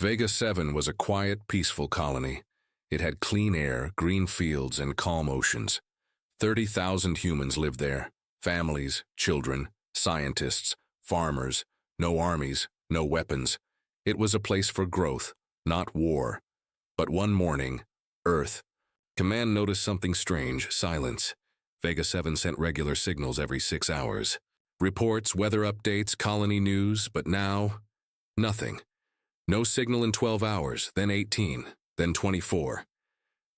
Vega 7 was a quiet, peaceful colony. It had clean air, green fields, and calm oceans. 30,000 humans lived there. Families, children, scientists, farmers, no armies, no weapons. It was a place for growth, not war. But one morning, Earth. Command noticed something strange, silence. Vega 7 sent regular signals every 6 hours. Reports, weather updates, colony news, but now, nothing. No signal in 12 hours, then 18, then 24.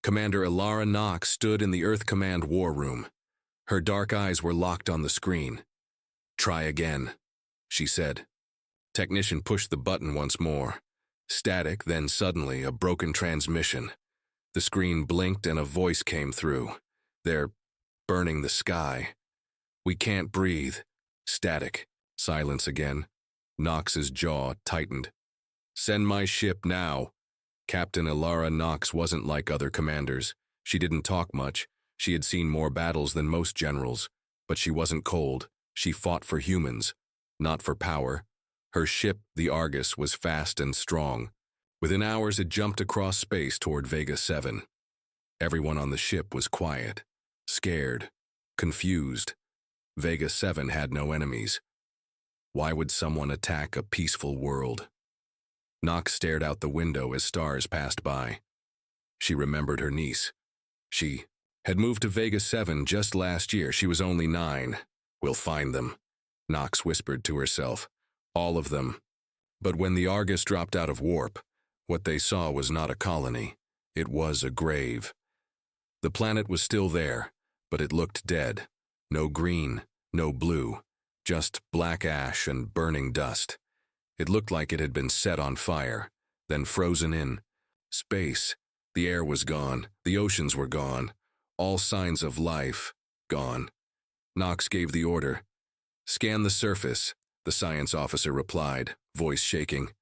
Commander Ilara Knox stood in the Earth Command war room. Her dark eyes were locked on the screen. "Try again," she said. Technician pushed the button once more. Static, then suddenly a broken transmission. The screen blinked and a voice came through. "They're burning the sky. We can't breathe." Static. Silence again. Knox's jaw tightened. "Send my ship now." Captain Ilara Knox wasn't like other commanders. She didn't talk much. She had seen more battles than most generals. But she wasn't cold. She fought for humans, not for power. Her ship, the Argus, was fast and strong. Within hours, it jumped across space toward Vega 7. Everyone on the ship was quiet, scared, confused. Vega 7 had no enemies. Why would someone attack a peaceful world? Knox stared out the window as stars passed by. She remembered her niece. She had moved to Vega 7 just last year. She was only 9. "We'll find them," Knox whispered to herself. "All of them." But when the Argus dropped out of warp, what they saw was not a colony. It was a grave. The planet was still there, but it looked dead. No green, no blue, just black ash and burning dust. It looked like it had been set on fire, then frozen in. Space. The air was gone. The oceans were gone. All signs of life, gone. Knox gave the order. "Scan the surface," the science officer replied, voice shaking.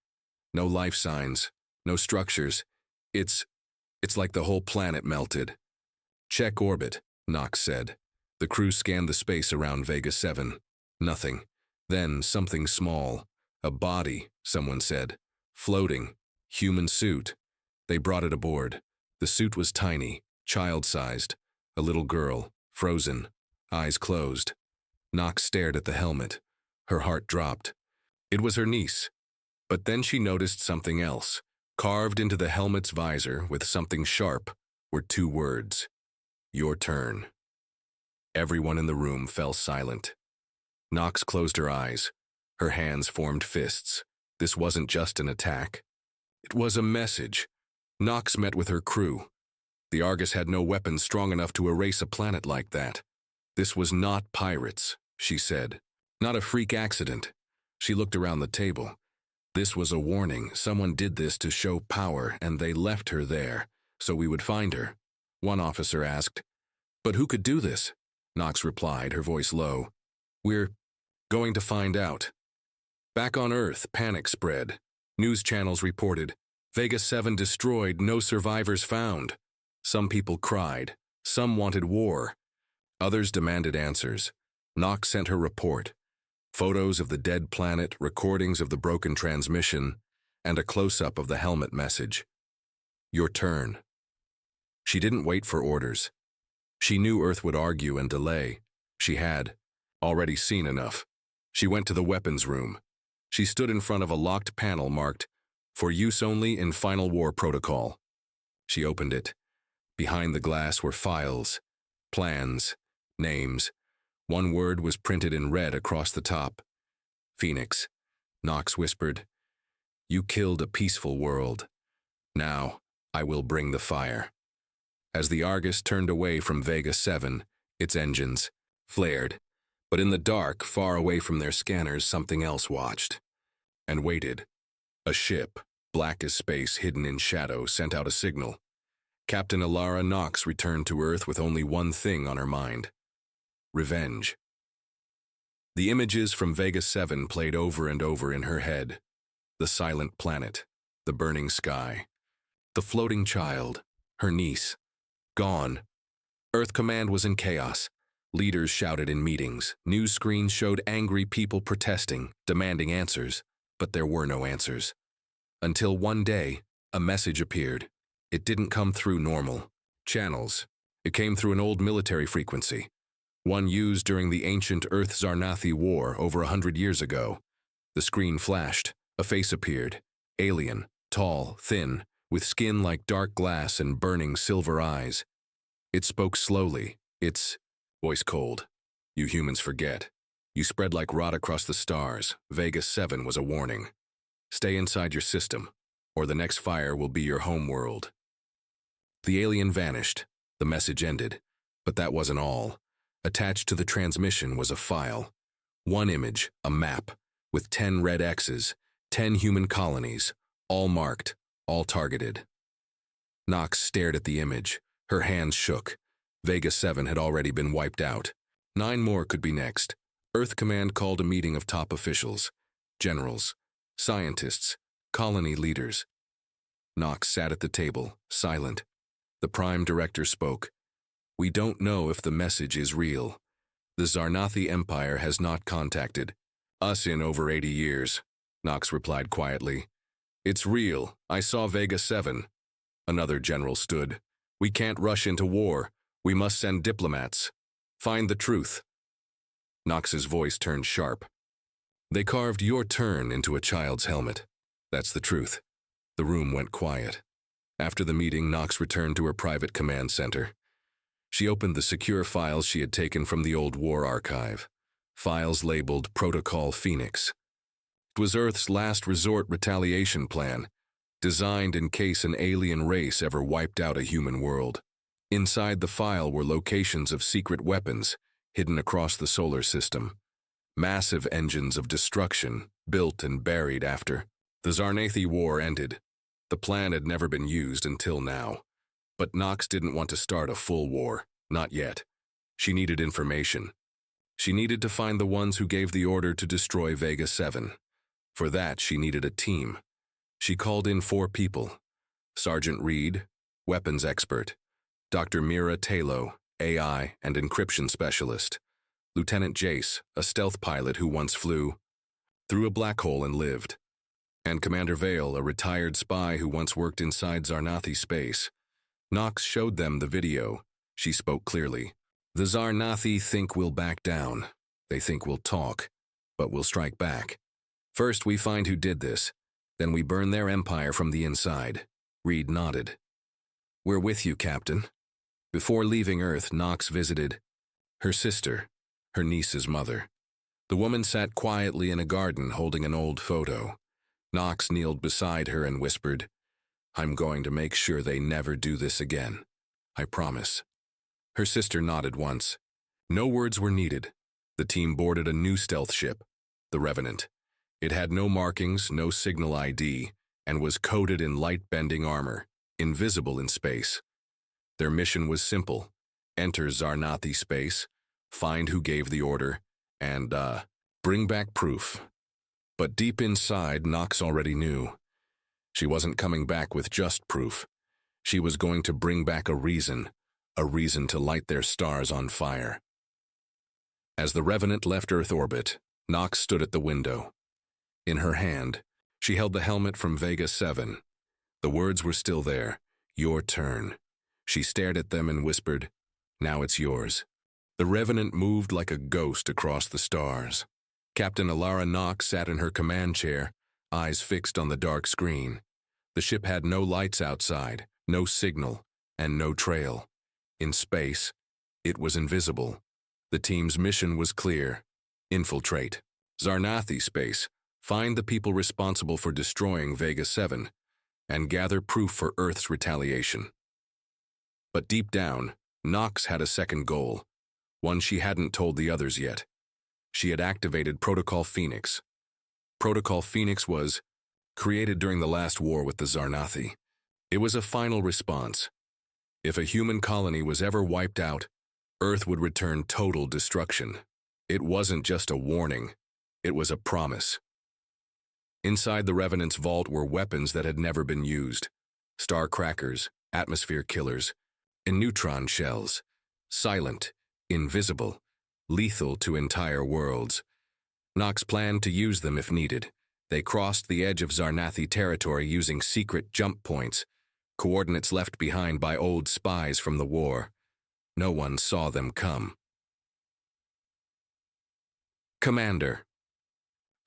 "No life signs, no structures. It's like the whole planet melted." "Check orbit," Knox said. The crew scanned the space around Vega 7. Nothing. Then something small. "A body," someone said. "Floating. Human suit." They brought it aboard. The suit was tiny, child-sized. A little girl, frozen, eyes closed. Knox stared at the helmet. Her heart dropped. It was her niece. But then she noticed something else. Carved into the helmet's visor with something sharp were 2 words. "Your turn." Everyone in the room fell silent. Knox closed her eyes. Her hands formed fists. This wasn't just an attack. It was a message. Knox met with her crew. The Argus had no weapons strong enough to erase a planet like that. This was not pirates, she said. Not a freak accident. She looked around the table. This was a warning. Someone did this to show power, and they left her there, so we would find her. One officer asked, "But who could do this?" Knox replied, her voice low. "We're going to find out." Back on Earth, panic spread. News channels reported, Vega 7 destroyed, no survivors found. Some people cried. Some wanted war. Others demanded answers. Knox sent her report. Photos of the dead planet, recordings of the broken transmission, and a close-up of the helmet message. "Your turn." She didn't wait for orders. She knew Earth would argue and delay. She had already seen enough. She went to the weapons room. She stood in front of a locked panel marked, "For use only in Final War Protocol." She opened it. Behind the glass were files, plans, names. One word was printed in red across the top. "Phoenix," Knox whispered. "You killed a peaceful world. Now, I will bring the fire." As the Argus turned away from Vega 7, its engines flared. But in the dark, far away from their scanners, something else watched. And waited. A ship, black as space, hidden in shadow, sent out a signal. Captain Ilara Knox returned to Earth with only one thing on her mind. Revenge. The images from Vega 7 played over and over in her head. The silent planet, the burning sky, the floating child, her niece. Gone. Earth Command was in chaos. Leaders shouted in meetings. News screens showed angry people protesting, demanding answers. But there were no answers. Until one day, a message appeared. It didn't come through normal channels. It came through an old military frequency, one used during the ancient Earth-Zarnathi War over 100 years ago. The screen flashed. A face appeared. Alien, tall, thin, with skin like dark glass and burning silver eyes. It spoke slowly, its voice cold. You humans forget. You spread like rot across the stars. Vega 7 was a warning. Stay inside your system, or the next fire will be your home world. The alien vanished. The message ended. But that wasn't all. Attached to the transmission was a file. One image, a map, with 10 red X's, 10 human colonies, all marked, all targeted. Nox stared at the image. Her hands shook. Vega 7 had already been wiped out. 9 more could be next. Earth Command called a meeting of top officials, generals, scientists, colony leaders. Nox sat at the table, silent. The Prime Director spoke. We don't know if the message is real. The Zarnathi Empire has not contacted us in over 80 years, Nox replied quietly. It's real. I saw Vega 7. Another general stood. We can't rush into war. We must send diplomats. Find the truth. Nox's voice turned sharp. They carved your turn into a child's helmet. That's the truth. The room went quiet. After the meeting, Nox returned to her private command center. She opened the secure files she had taken from the old war archive. Files labeled Protocol Phoenix. It was Earth's last resort retaliation plan, designed in case an alien race ever wiped out a human world. Inside the file were locations of secret weapons hidden across the solar system. Massive engines of destruction, built and buried after the Zarnathi War ended. The plan had never been used until now. But Nox didn't want to start a full war, not yet. She needed information. She needed to find the ones who gave the order to destroy Vega 7. For that, she needed a team. She called in 4 people. Sergeant Reed, weapons expert. Dr. Mira Talo, AI and encryption specialist. Lieutenant Jace, a stealth pilot who once flew through a black hole and lived. And Commander Vale, a retired spy who once worked inside Zarnathi space. Nox showed them the video. She spoke clearly. The Zarnathi think we'll back down. They think we'll talk, but we'll strike back. First, we find who did this. Then we burn their empire from the inside. Reed nodded. We're with you, Captain. Before leaving Earth, Nox visited her sister, her niece's mother. The woman sat quietly in a garden holding an old photo. Nox kneeled beside her and whispered, I'm going to make sure they never do this again. I promise. Her sister nodded once. No words were needed. The team boarded a new stealth ship, the Revenant. It had no markings, no signal ID, and was coated in light-bending armor, invisible in space. Their mission was simple. Enter Zarnathi space, find who gave the order, and, bring back proof. But deep inside, Nox already knew. She wasn't coming back with just proof. She was going to bring back a reason to light their stars on fire. As the Revenant left Earth orbit, Nox stood at the window. In her hand, she held the helmet from Vega 7. The words were still there, your turn. She stared at them and whispered, now it's yours. The Revenant moved like a ghost across the stars. Captain Alara Nox sat in her command chair, eyes fixed on the dark screen. The ship had no lights outside, no signal, and no trail. In space, it was invisible. The team's mission was clear. Infiltrate Zarnathi space, find the people responsible for destroying Vega 7, and gather proof for Earth's retaliation. But deep down, Nox had a second goal, one she hadn't told the others yet. She had activated Protocol Phoenix. Protocol Phoenix was created during the last war with the Zarnathi. It was a final response. If a human colony was ever wiped out, Earth would return total destruction. It wasn't just a warning, it was a promise. Inside the Revenant's vault were weapons that had never been used. Star crackers, atmosphere killers, and neutron shells. Silent, invisible, lethal to entire worlds. Nox planned to use them if needed. They crossed the edge of Zarnathi territory using secret jump points, coordinates left behind by old spies from the war. No one saw them come. Commander.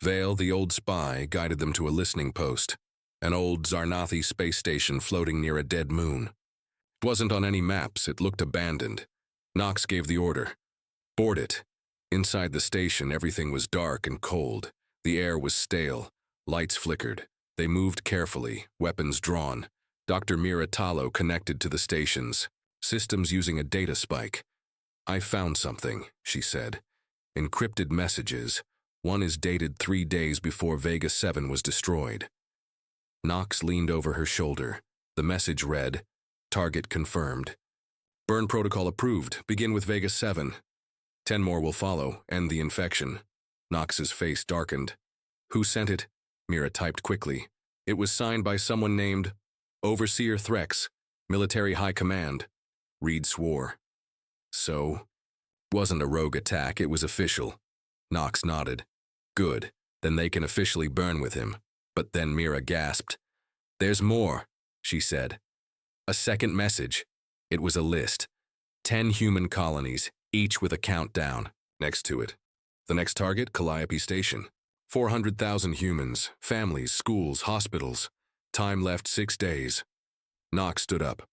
Vale, the old spy, guided them to a listening post, an old Zarnathi space station floating near a dead moon. It wasn't on any maps, it looked abandoned. Knox gave the order. Board it. Inside the station, everything was dark and cold. The air was stale. Lights flickered. They moved carefully, weapons drawn. Dr. Mira Talo connected to the stations, systems using a data spike. "I found something," she said. "Encrypted messages. One is dated 3 days before Vega 7 was destroyed." Knox leaned over her shoulder. The message read, "Target confirmed. Burn protocol approved. Begin with Vega 7. 10 more will follow. End the infection." Knox's face darkened. "Who sent it?" Mira typed quickly. "It was signed by someone named Overseer Threx, Military High Command." Reed swore. "So, it wasn't a rogue attack, it was official." Knox nodded. "Good, then they can officially burn with him." But then Mira gasped. "There's more," she said. A second message. It was a list. 10 human colonies, each with a countdown next to it. The next target, Calliope Station. 400,000 humans, families, schools, hospitals. Time left 6 days. Knox stood up.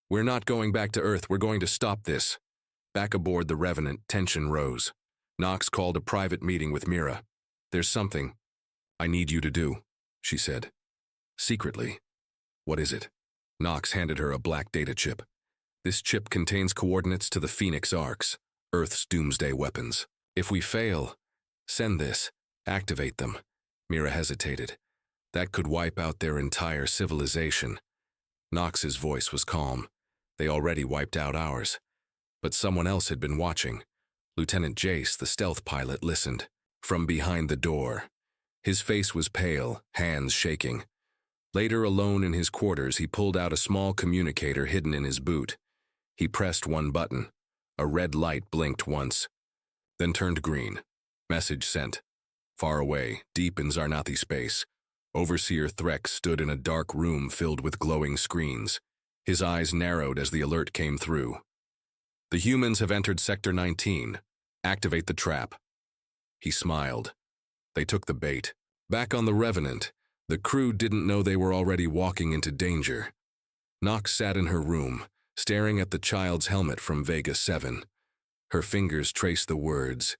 "We're not going back to Earth, we're going to stop this." Back aboard the Revenant, tension rose. Knox called a private meeting with Mira. "There's something I need you to do," she said. "Secretly." "What is it?" Knox handed her a black data chip. "This chip contains coordinates to the Phoenix Arcs, Earth's doomsday weapons. If we fail, send this. Activate them." Mira hesitated. "That could wipe out their entire civilization." Knox's voice was calm. "They already wiped out ours." But someone else had been watching. Lieutenant Jace, the stealth pilot, listened. From behind the door. His face was pale, hands shaking. Later, alone in his quarters, he pulled out a small communicator hidden in his boot. He pressed one button. A red light blinked once, then turned green. Message sent. Far away, deep in Zarnathi space, Overseer Threx stood in a dark room filled with glowing screens. His eyes narrowed as the alert came through. "The humans have entered Sector 19. Activate the trap." He smiled. They took the bait. Back on the Revenant, the crew didn't know they were already walking into danger. Knox sat in her room, staring at the child's helmet from Vega 7. Her fingers traced the words,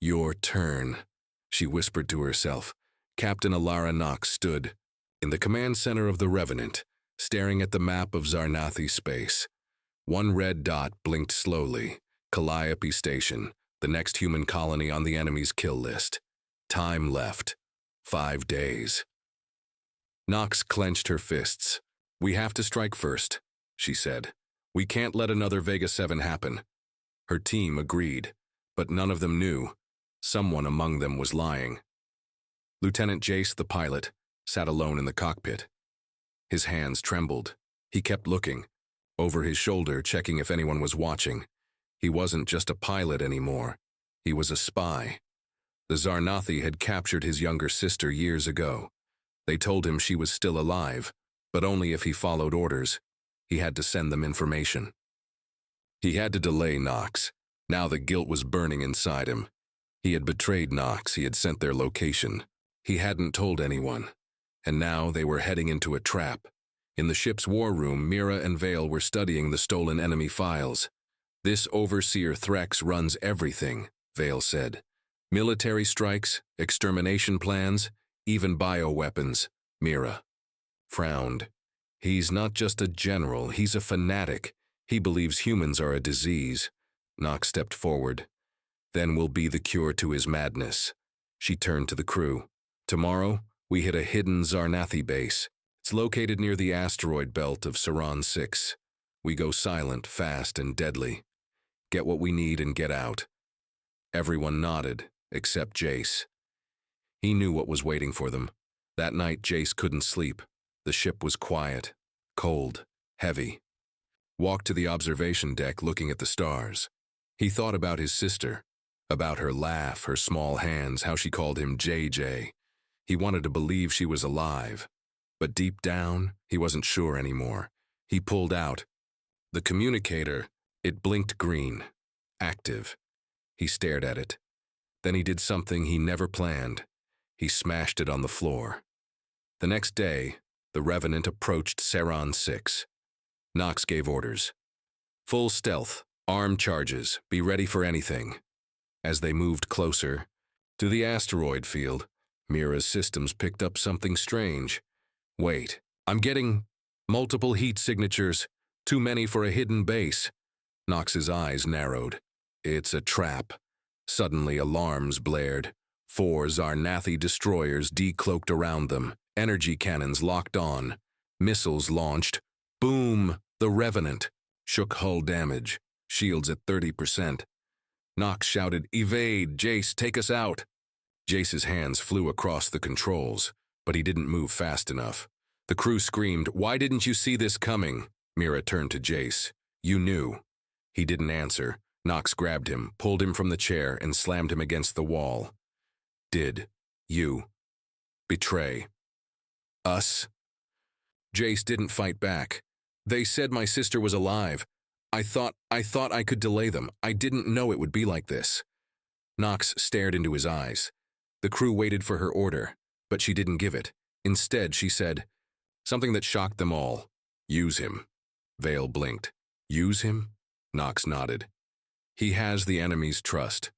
"Your turn," she whispered to herself. Captain Alara Knox stood in the command center of the Revenant, staring at the map of Zarnathi space. One red dot blinked slowly. Calliope Station, the next human colony on the enemy's kill list. Time left. 5 days. Knox clenched her fists. "We have to strike first," she said. "We can't let another Vega 7 happen." Her team agreed, but none of them knew. Someone among them was lying. Lieutenant Jace, the pilot, sat alone in the cockpit. His hands trembled. He kept looking, over his shoulder, checking if anyone was watching. He wasn't just a pilot anymore. He was a spy. The Zarnathi had captured his younger sister years ago. They told him she was still alive, but only if he followed orders. He had to send them information. He had to delay Knox. Now the guilt was burning inside him. He had betrayed Knox, he had sent their location. He hadn't told anyone. And now they were heading into a trap. In the ship's war room, Mira and Vale were studying the stolen enemy files. "This Overseer Threx runs everything," Vale said. "Military strikes, extermination plans, even bioweapons." Mira frowned. "He's not just a general, he's a fanatic. He believes humans are a disease." Knox stepped forward. "Then we'll be the cure to his madness." She turned to the crew. "Tomorrow, we hit a hidden Zarnathi base. It's located near the asteroid belt of Saran 6. We go silent, fast, and deadly. Get what we need and get out." Everyone nodded, except Jace. He knew what was waiting for them. That night, Jace couldn't sleep. The ship was quiet, cold, heavy. Walked to the observation deck looking at the stars. He thought about his sister, about her laugh, her small hands, how she called him JJ. He wanted to believe she was alive, but deep down, he wasn't sure anymore. He pulled out. The communicator, it blinked green. Active. He stared at it. Then he did something he never planned. He smashed it on the floor. The next day, the Revenant approached Saron 6. Knox gave orders. Full stealth, armed charges, be ready for anything. As they moved closer to the asteroid field, Mira's systems picked up something strange. Wait, I'm getting multiple heat signatures, too many for a hidden base. Knox's eyes narrowed. It's a trap. Suddenly alarms blared. 4 Zarnathi destroyers decloaked around them, energy cannons locked on, missiles launched. Boom! The Revenant shook hull damage, shields at 30%. Knox shouted, "Evade! Jace, take us out!" Jace's hands flew across the controls, but he didn't move fast enough. The crew screamed, "Why didn't you see this coming?" Mira turned to Jace. "You knew." He didn't answer. Knox grabbed him, pulled him from the chair, and slammed him against the wall. Did you betray us? Jace didn't fight back. They said my sister was alive. I thought I could delay them. I didn't know it would be like this. Knox stared into his eyes. The crew waited for her order, but she didn't give it. Instead, she said something that shocked them all. Use him. Vale blinked. Use him? Knox nodded. He has the enemy's trust.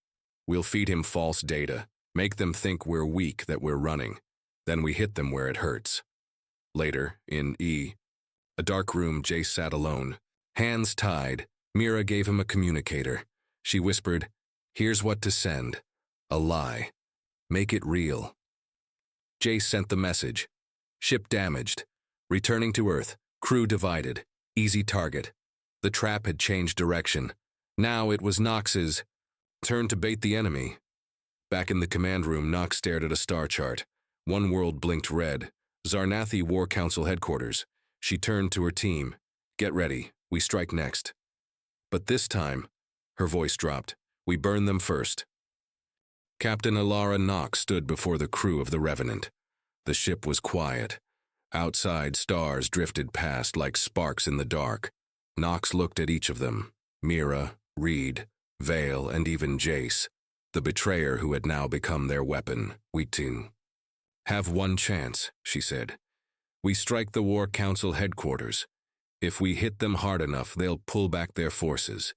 We'll feed him false data, make them think we're weak, that we're running. Then we hit them where it hurts. Later, in a dark room, Jace sat alone. Hands tied, Mira gave him a communicator. She whispered, "Here's what to send. A lie. Make it real." Jace sent the message. Ship damaged. Returning to Earth. Crew divided. Easy target. The trap had changed direction. Now it was Knox's turn to bait the enemy. Back in the command room, Knox stared at a star chart. One world blinked red. Zarnathi War Council headquarters. She turned to her team. "Get ready. We strike next." But this time, her voice dropped. "We burn them first." Captain Alara Knox stood before the crew of the Revenant. The ship was quiet. Outside, stars drifted past like sparks in the dark. Knox looked at each of them. Mira, Reed, Vale, and even Jace, the betrayer who had now become their weapon. "We have one chance," she said. "We strike the War Council headquarters. If we hit them hard enough, they'll pull back their forces.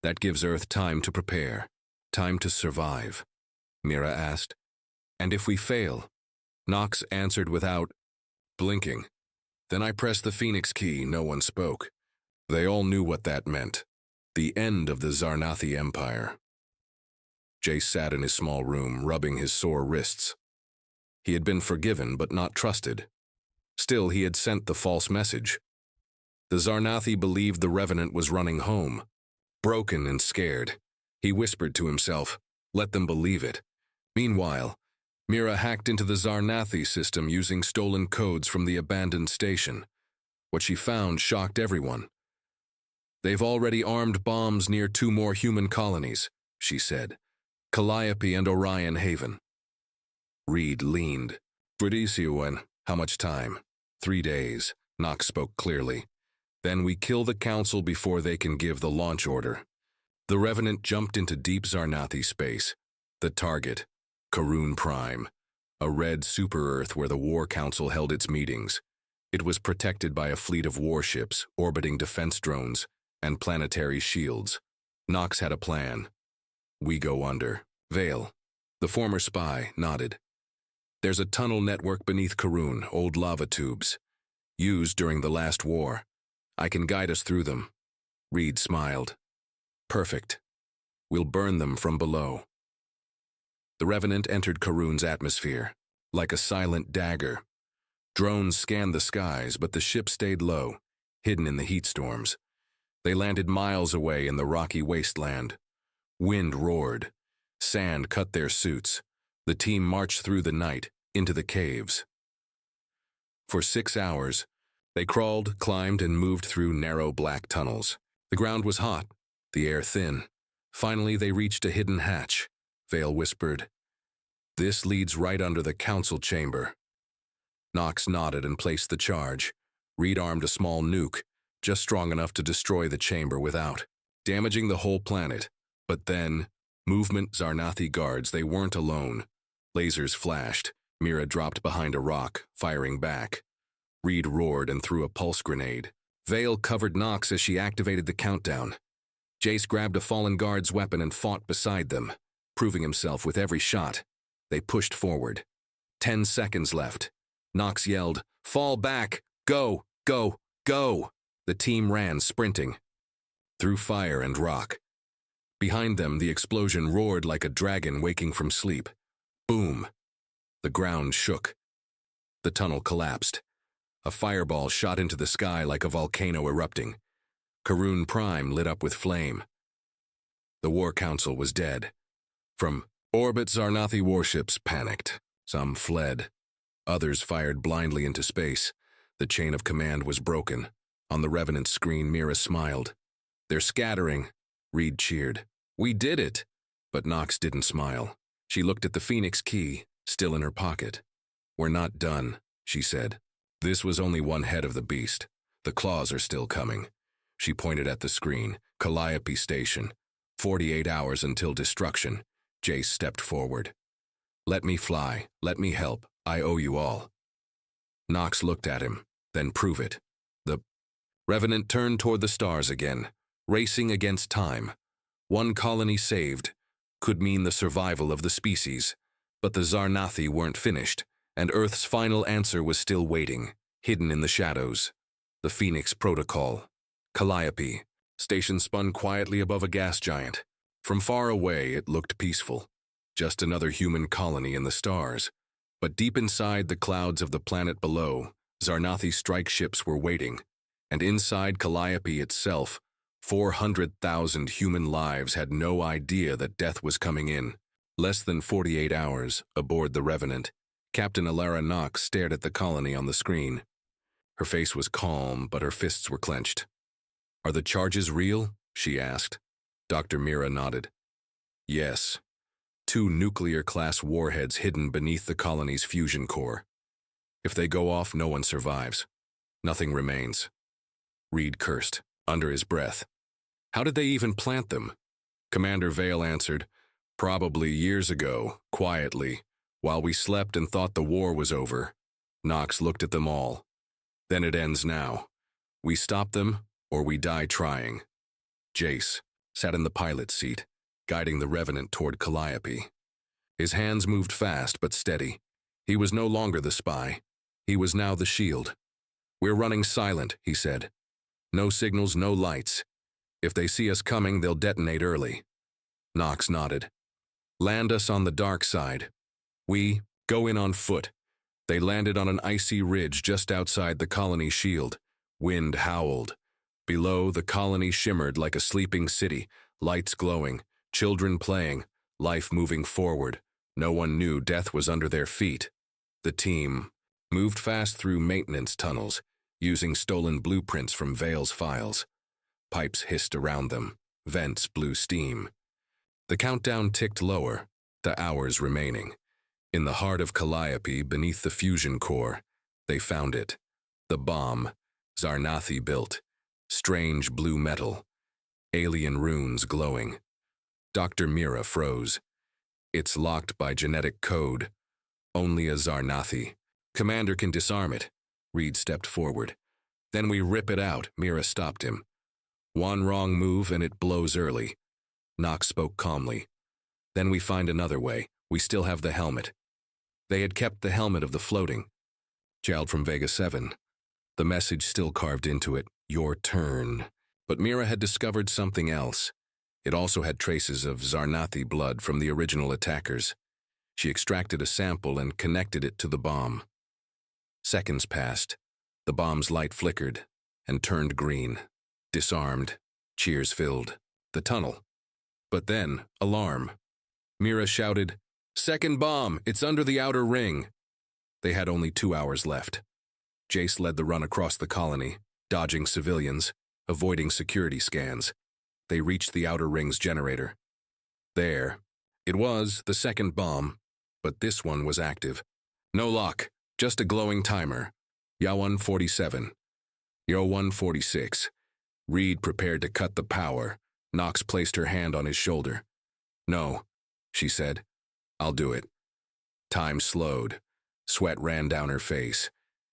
That gives Earth time to prepare, time to survive." Mira asked. "And if we fail?" Knox answered without blinking. "Then I pressed the Phoenix key." No one spoke. They all knew what that meant. The end of the Zarnathi Empire. Jace sat in his small room, rubbing his sore wrists. He had been forgiven, but not trusted. Still, he had sent the false message. The Zarnathi believed the Revenant was running home. Broken and scared, he whispered to himself, "Let them believe it." Meanwhile, Mira hacked into the Zarnathi system using stolen codes from the abandoned station. What she found shocked everyone. "They've already armed bombs near 2 more human colonies," she said. "Calliope and Orion Haven." Reed leaned. "Retaliation, how much time?" 3 days, Knox spoke clearly. "Then we kill the Council before they can give the launch order." The Revenant jumped into deep Zarnathi space. The target, Karun Prime, a red super-Earth where the War Council held its meetings. It was protected by a fleet of warships, orbiting defense drones, and planetary shields. Knox had a plan. "We go under." Vale, the former spy, nodded. "There's a tunnel network beneath Karun, old lava tubes, used during the last war. I can guide us through them." Reed smiled. "Perfect. We'll burn them from below." The Revenant entered Karun's atmosphere, like a silent dagger. Drones scanned the skies, but the ship stayed low, hidden in the heat storms. They landed miles away in the rocky wasteland. Wind roared. Sand cut their suits. The team marched through the night, into the caves. For 6 hours, they crawled, climbed, and moved through narrow black tunnels. The ground was hot, the air thin. Finally, they reached a hidden hatch. Vale whispered, This leads right under the council chamber. Knox nodded and placed the charge. Reed armed a small nuke, just strong enough to destroy the chamber without, damaging the whole planet. But then, movement Zarnathi guards, they weren't alone. Lasers flashed. Mira dropped behind a rock, firing back. Reed roared and threw a pulse grenade. Vale covered Knox as she activated the countdown. Jace grabbed a fallen guard's weapon and fought beside them, proving himself with every shot. They pushed forward. 10 seconds left. Knox yelled, "Fall back! Go! Go! Go!" The team ran, sprinting, through fire and rock. Behind them, the explosion roared like a dragon waking from sleep. Boom! The ground shook. The tunnel collapsed. A fireball shot into the sky like a volcano erupting. Karun Prime lit up with flame. The War Council was dead. From orbit, Zarnathi warships panicked. Some fled. Others fired blindly into space. The chain of command was broken. On the Revenant screen, Mira smiled. "They're scattering," Reed cheered. "We did it!" But Knox didn't smile. She looked at the Phoenix key, still in her pocket. "We're not done," she said. "This was only one head of the beast. The claws are still coming." She pointed at the screen. Calliope Station. 48 hours until destruction. Jace stepped forward. "Let me fly. Let me help. I owe you all." Knox looked at him. "Then prove it." The Revenant turned toward the stars again, racing against time. One colony saved could mean the survival of the species, but the Zarnathi weren't finished, and Earth's final answer was still waiting, hidden in the shadows. The Phoenix Protocol. Calliope. Station spun quietly above a gas giant. From far away, it looked peaceful. Just another human colony in the stars. But deep inside the clouds of the planet below, Zarnathi strike ships were waiting. And inside Calliope itself, 400,000 human lives had no idea that death was coming in. Less than 48 hours, aboard the Revenant, Captain Alara Knox stared at the colony on the screen. Her face was calm, but her fists were clenched. "Are the charges real?" she asked. Dr. Mira nodded. "Yes. 2 nuclear-class warheads hidden beneath the colony's fusion core. If they go off, no one survives. Nothing remains." Reed cursed, under his breath. "How did they even plant them?" Commander Vale answered, "Probably years ago, quietly, while we slept and thought the war was over." Knox looked at them all. "Then it ends now. We stop them, or we die trying." Jace sat in the pilot's seat, guiding the Revenant toward Calliope. His hands moved fast but steady. He was no longer the spy. He was now the shield. "We're running silent," he said. "No signals, no lights. If they see us coming, they'll detonate early." Knox nodded. "Land us on the dark side. We go in on foot." They landed on an icy ridge just outside the colony's shield. Wind howled. Below, the colony shimmered like a sleeping city, lights glowing, children playing, life moving forward. No one knew death was under their feet. The team moved fast through maintenance tunnels, using stolen blueprints from Vale's files. Pipes hissed around them. Vents blew steam. The countdown ticked lower, the hours remaining. In the heart of Calliope, beneath the fusion core, they found it. The bomb, Zarnathi built. Strange blue metal. Alien runes glowing. Dr. Mira froze. "It's locked by genetic code. Only a Zarnathi. Commander can disarm it." Reed stepped forward. "Then we rip it out." Mira stopped him. "One wrong move and it blows early." Knox spoke calmly. "Then we find another way. We still have the helmet." They had kept the helmet of the floating. Child from Vega 7. The message still carved into it, "Your turn." But Mira had discovered something else. It also had traces of Zarnathi blood from the original attackers. She extracted a sample and connected it to the bomb. Seconds passed. The bomb's light flickered and turned green. Disarmed. Cheers filled the tunnel. But then, alarm. Mira shouted, "Second bomb! It's under the outer ring!" They had only 2 hours left. Jace led the run across the colony, dodging civilians, avoiding security scans. They reached the outer ring's generator. There, it was, the second bomb, but this one was active. No lock, just a glowing timer. Ya 147. Yo 146. Reed prepared to cut the power. Knox placed her hand on his shoulder. No, she said. I'll do it. Time slowed. Sweat ran down her face.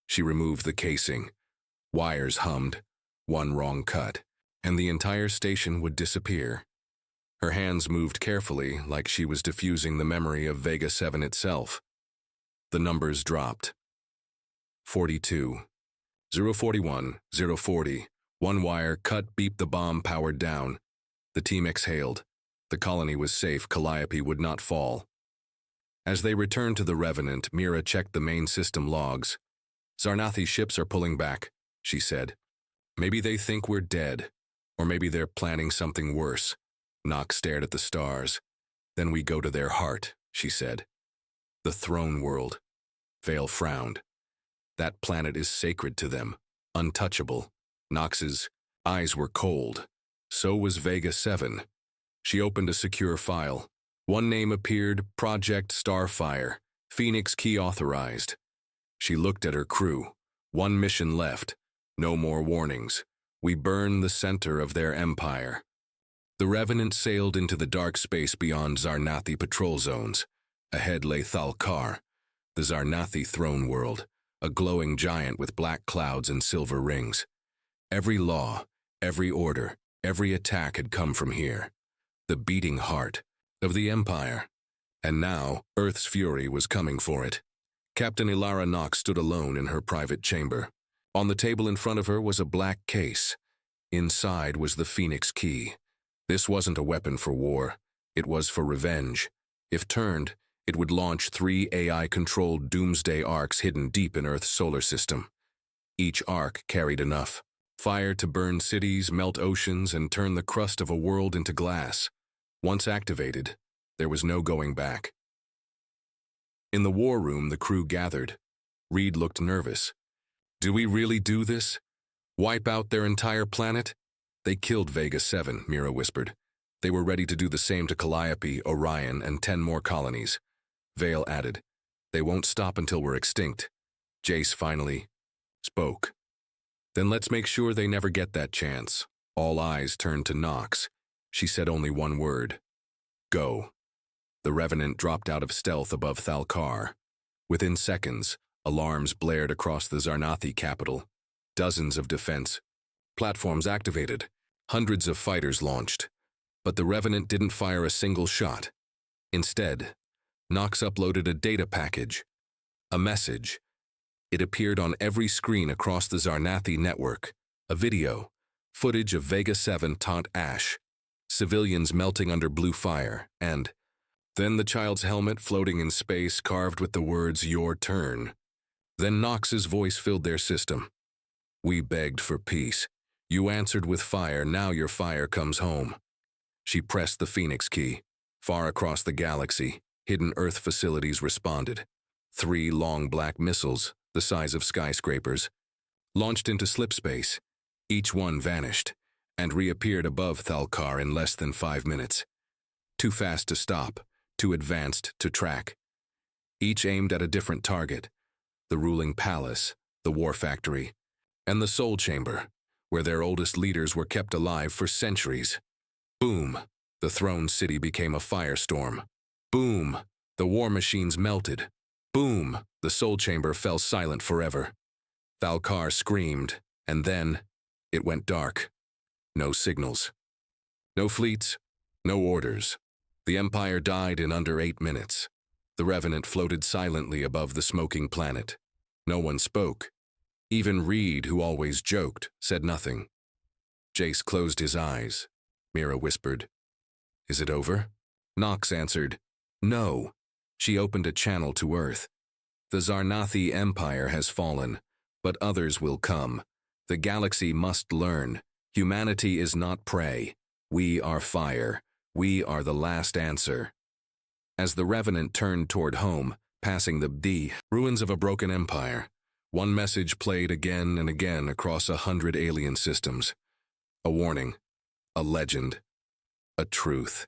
She removed the casing. Wires hummed. One wrong cut, and the entire station would disappear. Her hands moved carefully, like she was diffusing the memory of Vega 7 itself. The numbers dropped. 42. 041, 040. One wire cut, beeped, the bomb powered down. The team exhaled. The colony was safe. Calliope would not fall. As they returned to the Revenant, Mira checked the main system logs. Zarnathi ships are pulling back, she said. Maybe they think we're dead, or maybe they're planning something worse. Knox stared at the stars. Then we go to their heart, she said. The throne world. Vale frowned. That planet is sacred to them, untouchable. Knox's eyes were cold. So was Vega 7. She opened a secure file. One name appeared, Project Starfire, Phoenix key authorized. She looked at her crew. One mission left. No more warnings. We burn the center of their empire. The Revenant sailed into the dark space beyond Zarnathi patrol zones. Ahead lay Thalkar, the Zarnathi throne world, a glowing giant with black clouds and silver rings. Every law, every order, every attack had come from here. The beating heart of the Empire. And now, Earth's fury was coming for it. Captain Ilara Knox stood alone in her private chamber. On the table in front of her was a black case. Inside was the Phoenix key. This wasn't a weapon for war. It was for revenge. If turned, it would launch 3 AI-controlled doomsday arcs hidden deep in Earth's solar system. Each arc carried enough. Fire to burn cities, melt oceans, and turn the crust of a world into glass. Once activated, there was no going back. In the war room, the crew gathered. Reed looked nervous. Do we really do this? Wipe out their entire planet? They killed Vega 7, Mira whispered. They were ready to do the same to Calliope, Orion, and 10 more colonies. Vale added, they won't stop until we're extinct. Jace finally spoke. Then let's make sure they never get that chance. All eyes turned to Knox. She said only one word. Go. The Revenant dropped out of stealth above Thalkar. Within seconds, alarms blared across the Zarnathi capital. Dozens of defense platforms activated. Hundreds of fighters launched. But the Revenant didn't fire a single shot. Instead, Knox uploaded a data package. A message. It appeared on every screen across the Zarnathi network. A video. Footage of Vega 7 taunt ash. Civilians melting under blue fire, and then the child's helmet floating in space carved with the words, your turn. Then Knox's voice filled their system. We begged for peace. You answered with fire, now your fire comes home. She pressed the Phoenix key. Far across the galaxy, hidden Earth facilities responded. 3 long black missiles, the size of skyscrapers, launched into slipspace. Each one vanished, and reappeared above Thalkar in less than 5 minutes. Too fast to stop, too advanced to track. Each aimed at a different target. The ruling palace, the war factory, and the soul chamber, where their oldest leaders were kept alive for centuries. Boom, the throne city became a firestorm. Boom, the war machines melted. Boom, the soul chamber fell silent forever. Thalkar screamed, and then it went dark. No signals. No fleets, no orders. The Empire died in under 8 minutes. The Revenant floated silently above the smoking planet. No one spoke. Even Reed, who always joked, said nothing. Jace closed his eyes. Mira whispered, Is it over? Knox answered, No. She opened a channel to Earth. The Zarnathi Empire has fallen, but others will come. The galaxy must learn. Humanity is not prey. We are fire. We are the last answer. As the Revenant turned toward home, passing the ruins of a broken empire, one message played again and again across 100 alien systems. A warning, a legend, a truth.